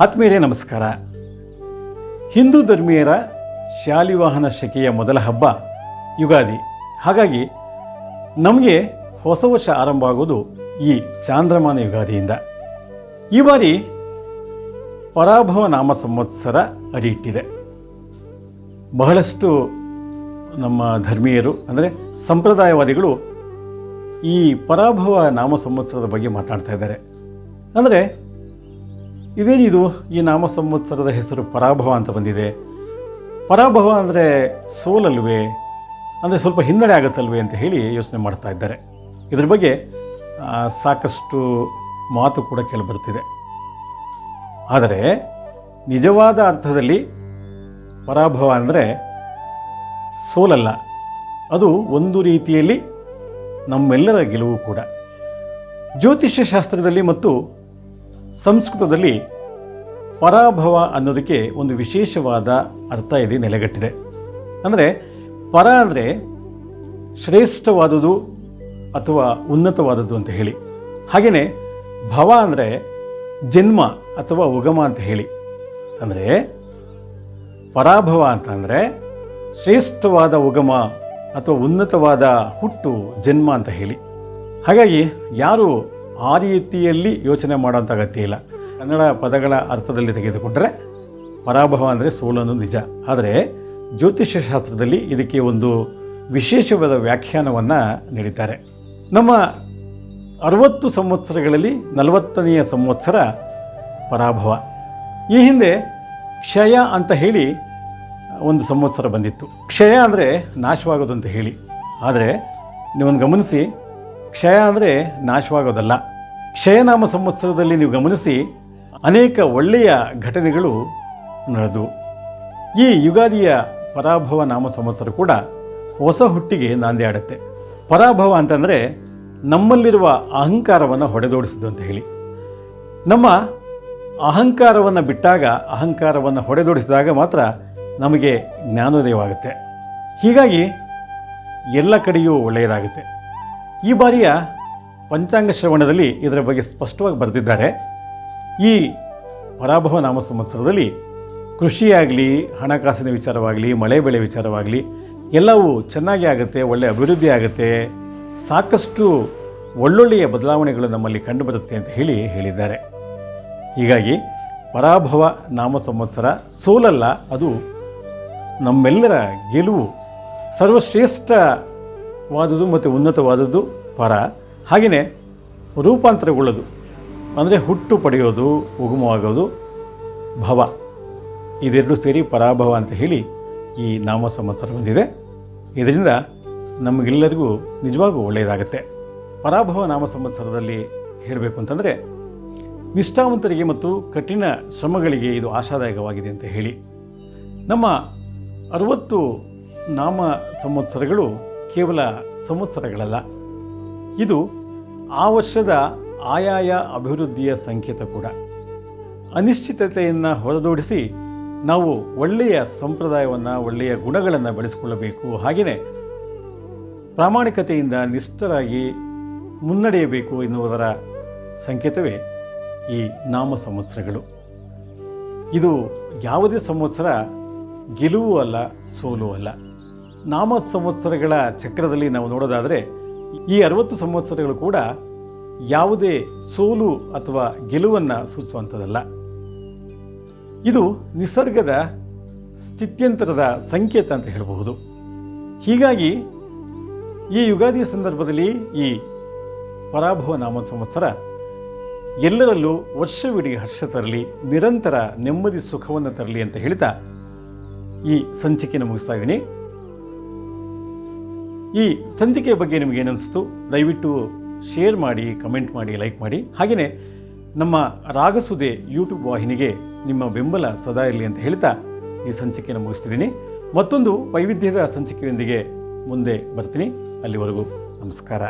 ಆತ್ಮೀಯರೇ ನಮಸ್ಕಾರ. ಹಿಂದೂ ಧರ್ಮೀಯರ ಶಾಲಿವಾಹನ ಶಕೆಯ ಮೊದಲ ಹಬ್ಬ ಯುಗಾದಿ. ಹಾಗಾಗಿ ನಮಗೆ ಹೊಸ ವರ್ಷ ಆರಂಭ ಆಗೋದು ಈ ಚಾಂದ್ರಮಾನ ಯುಗಾದಿಯಿಂದ. ಈ ಬಾರಿ ಪರಾಭವ ನಾಮ ಸಂವತ್ಸರ ಅಡಿ ಇಟ್ಟಿದೆ. ಬಹಳಷ್ಟು ನಮ್ಮ ಧರ್ಮೀಯರು ಅಂದರೆ ಸಂಪ್ರದಾಯವಾದಿಗಳು ಈ ಪರಾಭವ ನಾಮ ಸಂವತ್ಸರದ ಬಗ್ಗೆ ಮಾತನಾಡ್ತಾ ಇದ್ದಾರೆ. ಅಂದರೆ ಇದೇನಿದು, ಈ ನಾಮ ಸಂವತ್ಸರದ ಹೆಸರು ಪರಾಭವ ಅಂತ ಬಂದಿದೆ. ಪರಾಭವ ಅಂದರೆ ಸೋಲಲ್ವೇ, ಅಂದರೆ ಸ್ವಲ್ಪ ಹಿನ್ನಡೆ ಆಗುತ್ತಲ್ವೇ ಅಂತ ಹೇಳಿ ಯೋಚನೆ ಮಾಡ್ತಾ ಇದ್ದಾರೆ. ಇದ್ರ ಬಗ್ಗೆ ಸಾಕಷ್ಟು ಮಾತು ಕೂಡ ಕೇಳಿಬರ್ತಿದೆ. ಆದರೆ ನಿಜವಾದ ಅರ್ಥದಲ್ಲಿ ಪರಾಭವ ಅಂದರೆ ಸೋಲಲ್ಲ, ಅದು ಒಂದು ರೀತಿಯಲ್ಲಿ ನಮ್ಮೆಲ್ಲರ ಗೆಲುವು ಕೂಡ. ಜ್ಯೋತಿಷ್ಯ ಶಾಸ್ತ್ರದಲ್ಲಿ ಮತ್ತು ಸಂಸ್ಕೃತದಲ್ಲಿ ಪರಾಭವ ಅನ್ನೋದಕ್ಕೆ ಒಂದು ವಿಶೇಷವಾದ ಅರ್ಥ ಇದೆ, ನೆಲೆಗಟ್ಟಿದೆ. ಅಂದರೆ ಪರ ಅಂದರೆ ಶ್ರೇಷ್ಠವಾದುದು ಅಥವಾ ಉನ್ನತವಾದದ್ದು ಅಂತ ಹೇಳಿ. ಹಾಗೆಯೇ ಭವ ಅಂದರೆ ಜನ್ಮ ಅಥವಾ ಉಗಮ ಅಂತ ಹೇಳಿ. ಅಂದರೆ ಪರಾಭವ ಅಂತಂದರೆ ಶ್ರೇಷ್ಠವಾದ ಉಗಮ ಅಥವಾ ಉನ್ನತವಾದ ಹುಟ್ಟು, ಜನ್ಮ ಅಂತ ಹೇಳಿ. ಹಾಗಾಗಿ ಯಾರು ಆ ರೀತಿಯಲ್ಲಿ ಯೋಚನೆ ಮಾಡೋಂಥ ಅಗತ್ಯ ಇಲ್ಲ. ಕನ್ನಡ ಪದಗಳ ಅರ್ಥದಲ್ಲಿ ತೆಗೆದುಕೊಂಡರೆ ಪರಾಭವ ಅಂದರೆ ಸೋಲು ಅನ್ನೋದು ನಿಜ. ಆದರೆ ಜ್ಯೋತಿಷ್ಯ ಶಾಸ್ತ್ರದಲ್ಲಿ ಇದಕ್ಕೆ ಒಂದು ವಿಶೇಷವಾದ ವ್ಯಾಖ್ಯಾನವನ್ನು ನೀಡಿದ್ದಾರೆ. ನಮ್ಮ 60 ಸಂವತ್ಸರಗಳಲ್ಲಿ 40ನೆಯ ಸಂವತ್ಸರ ಪರಾಭವ. ಈ ಹಿಂದೆ ಕ್ಷಯ ಅಂತ ಹೇಳಿ ಒಂದು ಸಂವತ್ಸರ ಬಂದಿತ್ತು. ಕ್ಷಯ ಅಂದರೆ ನಾಶವಾಗೋದು ಅಂತ ಹೇಳಿ. ಆದರೆ ನೀವೊಂದು ಗಮನಿಸಿ, ಕ್ಷಯ ಅಂದರೆ ನಾಶವಾಗೋದಲ್ಲ. ಕ್ಷಯನಾಮ ಸಂವತ್ಸರದಲ್ಲಿ ನೀವು ಗಮನಿಸಿ ಅನೇಕ ಒಳ್ಳೆಯ ಘಟನೆಗಳು ನಡೆದವು. ಈ ಯುಗಾದಿಯ ಪರಾಭವ ನಾಮ ಸಂವತ್ಸರ ಕೂಡ ಹೊಸ ಹುಟ್ಟಿಗೆ ನಾಂದಿ ಆಡುತ್ತೆ. ಪರಾಭವ ಅಂತಂದರೆ ನಮ್ಮಲ್ಲಿರುವ ಅಹಂಕಾರವನ್ನು ಹೊಡೆದೋಡಿಸೋದು ಅಂತ ಹೇಳಿ. ನಮ್ಮ ಅಹಂಕಾರವನ್ನು ಬಿಟ್ಟಾಗ, ಅಹಂಕಾರವನ್ನು ಹೊಡೆದೋಡಿಸಿದಾಗ ಮಾತ್ರ ನಮಗೆ ಜ್ಞಾನೋದಯವಾಗುತ್ತೆ. ಹೀಗಾಗಿ ಎಲ್ಲ ಕಡೆಯೂ ಒಳ್ಳೆಯದಾಗುತ್ತೆ. ಈ ಬಾರಿಯ ಪಂಚಾಂಗ ಶ್ರವಣದಲ್ಲಿ ಇದರ ಬಗ್ಗೆ ಸ್ಪಷ್ಟವಾಗಿ ಬರೆದಿದ್ದಾರೆ. ಈ ಪರಾಭವ ನಾಮ ಸಂವತ್ಸರದಲ್ಲಿ ಕೃಷಿಯಾಗಲಿ, ಹಣಕಾಸಿನ ವಿಚಾರವಾಗಲಿ, ಮಳೆ ಬೆಳೆ ವಿಚಾರವಾಗಲಿ ಎಲ್ಲವೂ ಚೆನ್ನಾಗಿ ಆಗುತ್ತೆ, ಒಳ್ಳೆಯ ಅಭಿವೃದ್ಧಿ ಆಗುತ್ತೆ, ಸಾಕಷ್ಟು ಒಳ್ಳೊಳ್ಳೆಯ ಬದಲಾವಣೆಗಳು ನಮ್ಮಲ್ಲಿ ಕಂಡುಬರುತ್ತೆ ಅಂತ ಹೇಳಿದ್ದಾರೆ. ಹೀಗಾಗಿ ಪರಾಭವ ನಾಮ ಸಂವತ್ಸರ ಸೋಲಲ್ಲ, ಅದು ನಮ್ಮೆಲ್ಲರ ಗೆಲುವು. ಸರ್ವಶ್ರೇಷ್ಠವಾದುದು ಮತ್ತು ಉನ್ನತವಾದದ್ದು ಪರ. ಹಾಗೆಯೇ ರೂಪಾಂತರಗೊಳ್ಳೋದು ಅಂದರೆ ಹುಟ್ಟು ಪಡೆಯೋದು, ಉಗಮವಾಗೋದು ಭವ. ಇದೆರಡು ಸೇರಿ ಪರಾಭವ ಅಂತ ಹೇಳಿ ಈ ನಾಮ ಸಂವತ್ಸರ ಬಂದಿದೆ. ಇದರಿಂದ ನಮಗೆಲ್ಲರಿಗೂ ನಿಜವಾಗೂ ಒಳ್ಳೆಯದಾಗುತ್ತೆ. ಪರಾಭವ ನಾಮ ಸಂವತ್ಸರದಲ್ಲಿ ಹೇಳಬೇಕು ಅಂತಂದರೆ ನಿಷ್ಠಾವಂತರಿಗೆ ಮತ್ತು ಕಠಿಣ ಶ್ರಮಗಳಿಗೆ ಇದು ಆಶಾದಾಯಕವಾಗಿದೆ ಅಂತ ಹೇಳಿ. ನಮ್ಮ 60 ನಾಮ ಸಂವತ್ಸರಗಳು ಕೇವಲ ಸಂವತ್ಸರಗಳಲ್ಲ, ಇದು ಆ ವರ್ಷದ ಆಯಾಯ ಅಭಿವೃದ್ಧಿಯ ಸಂಕೇತ ಕೂಡ. ಅನಿಶ್ಚಿತತೆಯನ್ನು ಹೊರದೋಡಿಸಿ ನಾವು ಒಳ್ಳೆಯ ಸಂಪ್ರದಾಯವನ್ನು, ಒಳ್ಳೆಯ ಗುಣಗಳನ್ನು ಬೆಳೆಸಿಕೊಳ್ಳಬೇಕು. ಹಾಗೆಯೇ ಪ್ರಾಮಾಣಿಕತೆಯಿಂದ ನಿಷ್ಠರಾಗಿ ಮುನ್ನಡೆಯಬೇಕು ಎನ್ನುವುದರ ಸಂಕೇತವೇ ಈ ನಾಮ ಸಂವತ್ಸರಗಳು. ಇದು ಯಾವುದೇ ಸಂವತ್ಸರ ಗೆಲುವು ಅಲ್ಲ, ಸೋಲು ಅಲ್ಲ. ನಾಮ ಸಂವತ್ಸರಗಳ ಚಕ್ರದಲ್ಲಿ ನಾವು ನೋಡೋದಾದರೆ ಈ 60 ಸಂವತ್ಸರಗಳು ಕೂಡ ಯಾವುದೇ ಸೋಲು ಅಥವಾ ಗೆಲುವನ್ನು ಸೂಚಿಸುವಂಥದ್ದಲ್ಲ. ಇದು ನಿಸರ್ಗದ ಸ್ಥಿತ್ಯಂತರದ ಸಂಕೇತ ಅಂತ ಹೇಳಬಹುದು. ಹೀಗಾಗಿ ಈ ಯುಗಾದಿಯ ಸಂದರ್ಭದಲ್ಲಿ ಈ ಪರಾಭವ ನಾಮ ಸಂವತ್ಸರ ಎಲ್ಲರಲ್ಲೂ ವರ್ಷವಿಡೀ ಹರ್ಷ ತರಲಿ, ನಿರಂತರ ನೆಮ್ಮದಿ ಸುಖವನ್ನು ತರಲಿ ಅಂತ ಹೇಳ್ತಾ ಈ ಸಂಚಿಕೆಯನ್ನು ಮುಗಿಸ್ತಾ ಇದ್ದೀನಿ. ಈ ಸಂಚಿಕೆಯ ಬಗ್ಗೆ ನಿಮಗೇನಿಸ್ತು ದಯವಿಟ್ಟು ಶೇರ್ ಮಾಡಿ, ಕಮೆಂಟ್ ಮಾಡಿ, ಲೈಕ್ ಮಾಡಿ. ಹಾಗೆಯೇ ನಮ್ಮ ರಾಗಸುದೆ ಯೂಟ್ಯೂಬ್ ವಾಹಿನಿಗೆ ನಿಮ್ಮ ಬೆಂಬಲ ಸದಾ ಇರಲಿ ಅಂತ ಹೇಳ್ತಾ ಈ ಸಂಚಿಕೆಯನ್ನು ಮುಗಿಸ್ತಿದ್ದೀನಿ. ಮತ್ತೊಂದು ವೈವಿಧ್ಯದ ಸಂಚಿಕೆಯೊಂದಿಗೆ ಮುಂದೆ ಬರ್ತೀನಿ. ಅಲ್ಲಿವರೆಗೂ ನಮಸ್ಕಾರ.